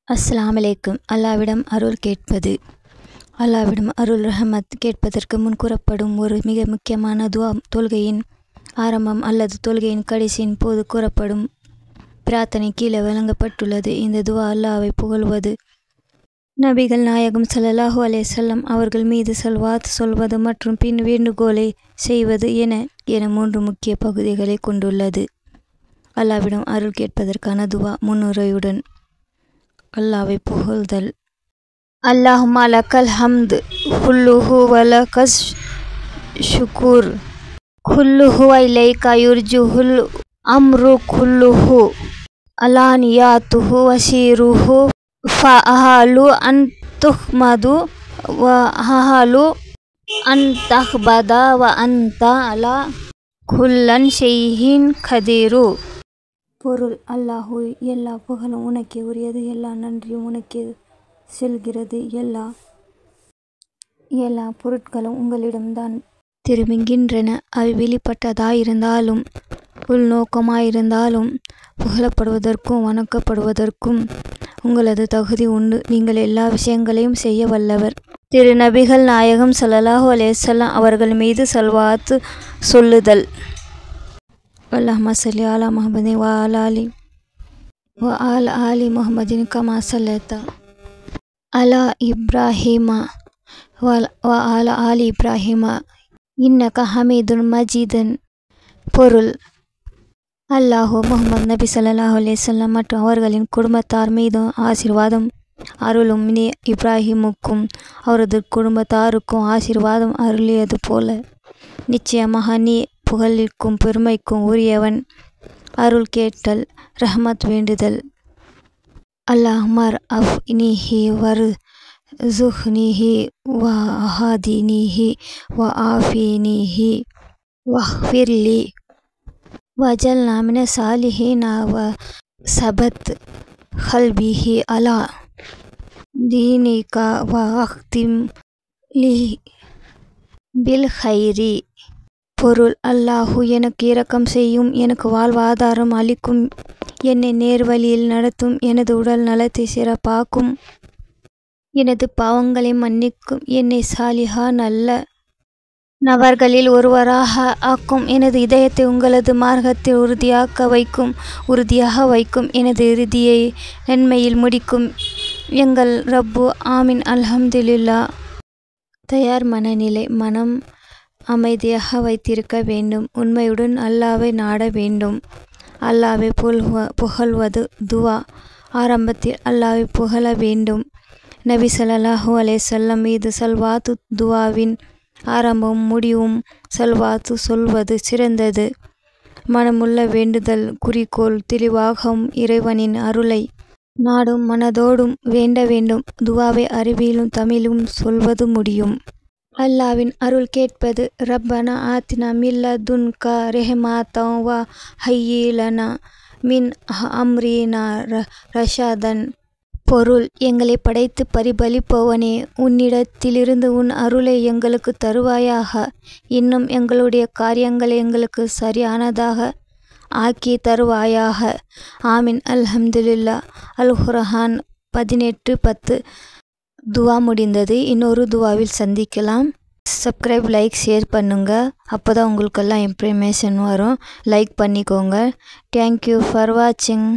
அஸ்ஸலாமு அலைக்கும். அல்லாவிடம் அருள் கேட்பது. அல்லாவிடம் அருள் ரஹமத் கேட்பதற்கு முன் கூறப்படும் ஒரு மிக முக்கியமான துவா தொழுகையின் ஆரம்பம் அல்லது தொழுகையின் கடைசியின் போது கூறப்படும் பிரார்த்தனை கீழே வழங்கப்பட்டுள்ளது. இந்த துவா அல்லாவை புகழ்வது, நபிகள் நாயகம் ஸல்லல்லாஹு அலைஹி வஸல்லம் அவர்கள் மீது ஸலவாத் சொல்வது மற்றும் பின் வேண்டுகோளை செய்வது என மூன்று முக்கிய பகுதிகளை கொண்டுள்ளது. அல்லாவிடம் அருள் கேட்பதற்கான துவா முன்னுரையுடன். அல்லாவை புகழ்தல். அல்லாஹும்ம லக்கல் ஹம்து குல்லுஹு வலக்கஸ் ஷுக்கூர் குல்லுஹு இலைக யுர்ஜுஹுல் அம்ரு குல்லுஹு அலானியாத்துஹு வசீருஹு ஃபஅஹலு அன் துஹ்மது வ அஹலு அன் தஹ்பத வ அன்த அலா குல்லன் ஷைஹின் கதீரு. பொருள்: அல்லாஹு, எல்லா புகழும் உனக்கே உரியது, எல்லா நன்றியும் உனக்கே செல்கிறது, எல்லா பொருட்களும் உங்களிடம்தான் திரும்புகின்றன. அவை வெளிப்பட்டதாயிருந்தாலும் உள்நோக்கமாயிருந்தாலும் புகழப்படுவதற்கும் வணக்கப்படுவதற்கும் உங்களது தகுதி உண்டு. நீங்கள் எல்லா விஷயங்களையும் செய்ய வல்லவர். திரு நபிகள் நாயகம் ஸல்லல்லாஹு அலைஹி வஸல்லம் அவர்கள் மீது ஸலவாத் சொல்லுதல். அல்லாஹும்ம ஸல்லி அலா முஹம்மதின் வ அலா ஆலி முஹம்மதின் கமா ஸல்லைத அலா இப்ராஹீம வ அலா ஆலி இப்ராஹீம இன்னக ஹமீதுன் மஜீதுன். பொருள்: அல்லாஹு முஹம்மது நபி ஸல்லல்லாஹு அலைஹி வஸல்லம் மற்றும் அவர்களின் குடும்பத்தார் மீதும் ஆசீர்வாதம் அருளும் நீ இப்ராஹிமுக்கும் அவரது குடும்பத்தாருக்கும் ஆசீர்வாதம் அருளியது போல நிச்சயமாக நீ புகழிற்கும் பெருமைக்கும் உரியவன். அருள் கேட்டல், ரஹ்மத் வேண்டுதல். அல்லாஹும்மர் அஃப்னிஹி வர் ஜுஹ்னிஹி வ அஹதினிஹி வ ஆஃபினிஹி வஹ்ஃபிர்லி வஜல்னா மின சாலிஹீன வ சபத் கல்பிஹி அலா தீனிக வ அஹ்திம் லி பில் ஹைரி. பொருள்: அல்லாஹு எனக்கு இரக்கம் செய்யும், எனக்கு வாழ்வாதாரம் அளிக்கும், என்னை நேர்வழியில் நடத்தும், எனது உடல் நலத்தை சிறப்பாக்கும், எனது பாவங்களை மன்னிக்கும், என்னை சாலிஹா நல்ல நபர்களில் ஒருவராக ஆக்கும், எனது இதயத்தை உங்களது மார்க்கத்தில் உறுதியாக வைக்கும், எனது இறுதியை நன்மையில் முடிக்கும். எங்கள் ரப்பு. ஆமீன். அல்ஹம்துலில்லா. தயார் மனநிலை: மனம் அமைதியாக வைத்திருக்க வேண்டும். உண்மையுடன் அல்லாவை நாட வேண்டும். அல்லாவை புகழ்வது. துவா ஆரம்பத்தில் அல்லாவை புகழ வேண்டும். நபி ஸல்லல்லாஹு அலைஹி வஸல்லம் மீது ஸலவாத்து. துவாவின் ஆரம்பமும் முடிவும் ஸலவாத்து சொல்வது சிறந்தது. மனமுள்ள வேண்டுதல். குறிக்கோள் தெளிவாகவும் இறைவனின் அருளை நாடும் மனதோடும் வேண்ட வேண்டும். துவாவை அரபியிலும் தமிழிலும் சொல்வது முடியும். அல்லாவின் அருள் கேட்பது. ரப்பனா ஆத்தினா மின் லதுன்க ரஹ்மத்தன் வ ஹய்யி லனா மின் அம்ரினா ரஷதன். பொருள்: எங்களை படைத்து பரிபாலிப்பவனே, உன்னிடத்திலிருந்து உன் அருளை எங்களுக்கு தருவாயாக. இன்னும் எங்களுடைய காரியங்களை எங்களுக்கு சரியானதாக ஆக்கி தருவாயாக. ஆமீன். அல்ஹம்துலில்லா. அல்-குர்ஆன் 18:10. துவா முடிந்தது. இன்னொரு துவாவில் சந்திக்கலாம். சப்ஸ்கிரைப், லைக், ஷேர் பண்ணுங்க. அப்போதான் உங்களுக்கெல்லாம் இன்ஃபர்மேஷன் வரும். லைக் பண்ணிக்கோங்க. தேங்க்யூ ஃபார் வாட்சிங்.